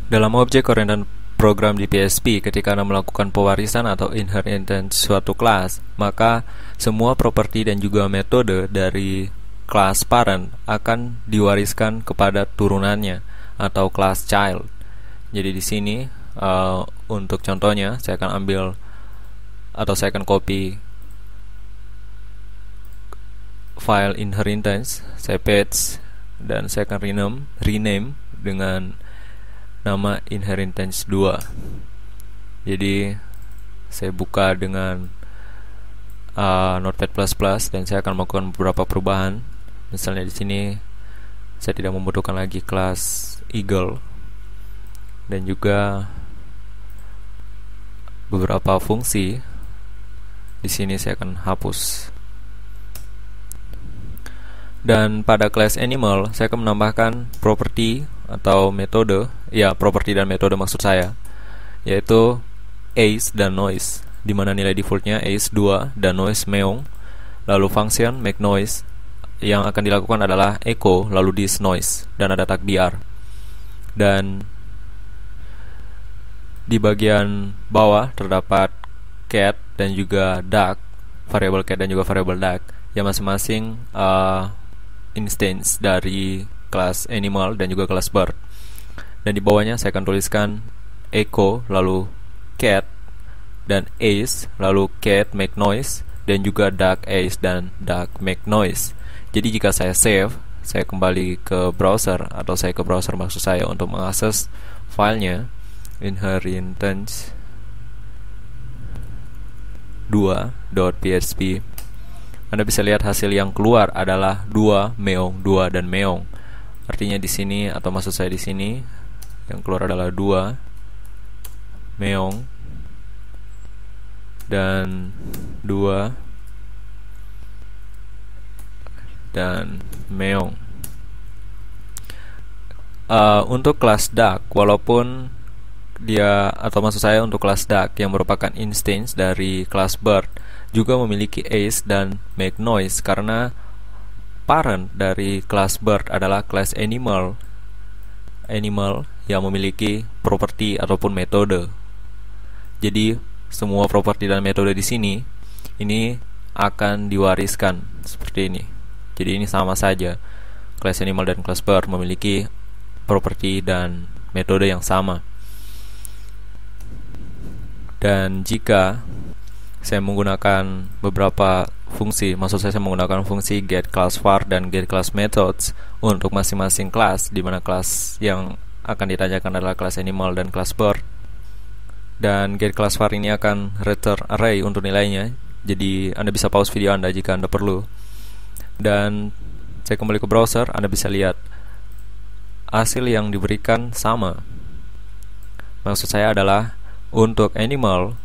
Dalam objek-oriented program di PHP, ketika Anda melakukan pewarisan atau inheritance suatu kelas, maka semua properti dan juga metode dari kelas parent akan diwariskan kepada turunannya atau kelas child. Jadi di sini untuk contohnya saya akan ambil atau saya akan copy file inheritance, saya paste dan saya akan rename dengan nama inheritance 2. Jadi saya buka dengan Notepad++ dan saya akan melakukan beberapa perubahan. Misalnya di sini saya tidak membutuhkan lagi kelas eagle dan juga beberapa fungsi di sini saya akan hapus. Dan pada kelas animal saya akan menambahkan properti atau metode, ya properti dan metode maksud saya, yaitu ace dan noise, di mana nilai defaultnya ace 2 dan noise meong. Lalu function make noise yang akan dilakukan adalah echo lalu this noise dan ada tag br. Dan di bagian bawah terdapat cat dan juga duck, variable cat dan juga variable duck yang masing-masing instance dari kelas animal dan juga kelas bird. Dan di bawahnya saya akan tuliskan echo lalu cat dan ace lalu cat make noise dan juga duck ace dan duck make noise. Jadi jika saya save, saya kembali ke browser atau saya ke browser maksud saya untuk mengakses filenya inheritance 2.php, Anda bisa lihat hasil yang keluar adalah 2 meong, 2 dan meong. Artinya di sini atau maksud saya di sini yang keluar adalah 2 meong dan 2 dan meong. Untuk kelas duck, walaupun dia atau maksud saya untuk kelas duck yang merupakan instance dari kelas bird juga memiliki ace dan make noise karena parent dari kelas bird adalah kelas animal yang memiliki properti ataupun metode. Jadi semua properti dan metode di sini ini akan diwariskan seperti ini. Jadi ini sama saja, kelas animal dan kelas bird memiliki properti dan metode yang sama. Dan jika saya menggunakan beberapa fungsi, maksud saya menggunakan fungsi get class var dan get class methods untuk masing-masing kelas, di mana kelas yang akan ditanyakan adalah kelas animal dan kelas bird. Dan get class var ini akan return array untuk nilainya. Jadi Anda bisa pause video Anda jika Anda perlu. Dan saya kembali ke browser, Anda bisa lihat hasil yang diberikan sama. Maksud saya adalah untuk animal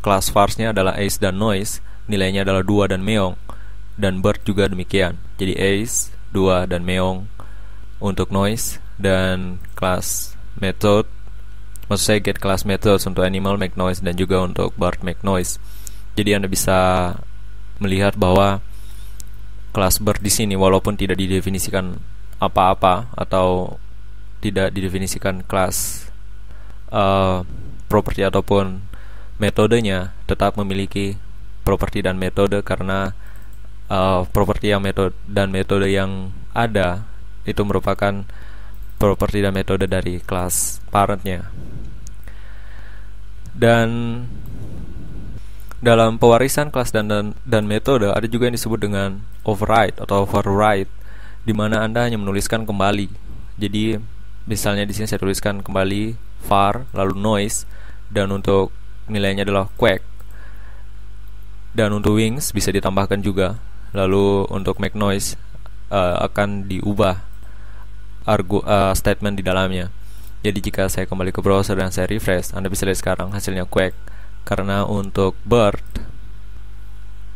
kelas vars-nya adalah ace dan noise, nilainya adalah 2 dan meong, dan bird juga demikian. Jadi ace, 2 dan meong untuk noise, dan kelas method, maksud saya get class methods untuk animal make noise dan juga untuk bird make noise. Jadi Anda bisa melihat bahwa kelas bird di sini walaupun tidak didefinisikan apa-apa atau tidak didefinisikan kelas properti ataupun metodenya, tetap memiliki properti dan metode karena properti yang metode yang ada itu merupakan properti dan metode dari kelas parentnya. Dan dalam pewarisan kelas dan metode ada juga yang disebut dengan override atau override, di mana Anda hanya menuliskan kembali. Jadi misalnya di sini saya tuliskan kembali var lalu noise dan untuk nilainya adalah quack, dan untuk wings bisa ditambahkan juga. Lalu untuk make noise akan diubah statement di dalamnya. Jadi jika saya kembali ke browser dan saya refresh, Anda bisa lihat sekarang hasilnya quack. Karena untuk bird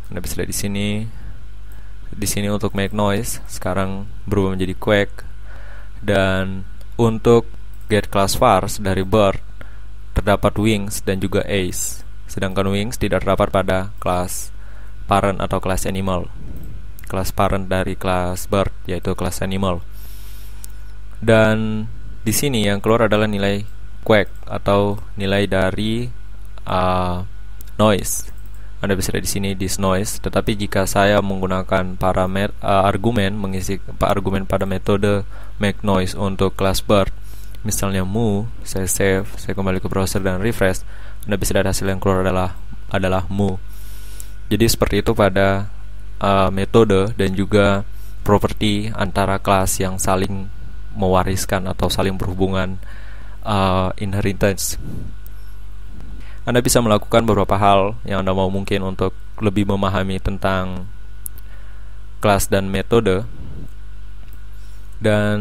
Anda bisa lihat di sini untuk make noise sekarang berubah menjadi quack, dan untuk get class vars dari bird terdapat wings dan juga ace, sedangkan wings tidak terdapat pada kelas parent atau kelas animal. Kelas parent dari kelas bird yaitu kelas animal. Dan di sini yang keluar adalah nilai quake atau nilai dari noise. Anda bisa lihat di sini this noise. Tetapi jika saya menggunakan argumen pada metode make noise untuk kelas bird, misalnya mu, saya save, saya kembali ke browser dan refresh, Anda bisa lihat hasil yang keluar adalah mu. Jadi seperti itu pada metode dan juga properti antara kelas yang saling mewariskan atau saling berhubungan inheritance. Anda bisa melakukan beberapa hal yang Anda mau mungkin untuk lebih memahami tentang kelas dan metode. Dan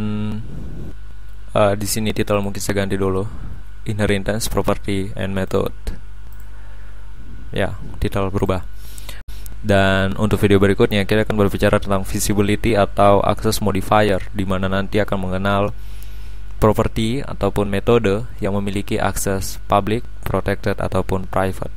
di sini titel mungkin saya ganti dulu, Inheritance, Property, and Method. Ya, titel berubah. Dan untuk video berikutnya kita akan berbicara tentang visibility atau access modifier, di mana nanti akan mengenal properti ataupun metode yang memiliki akses public, protected, ataupun private.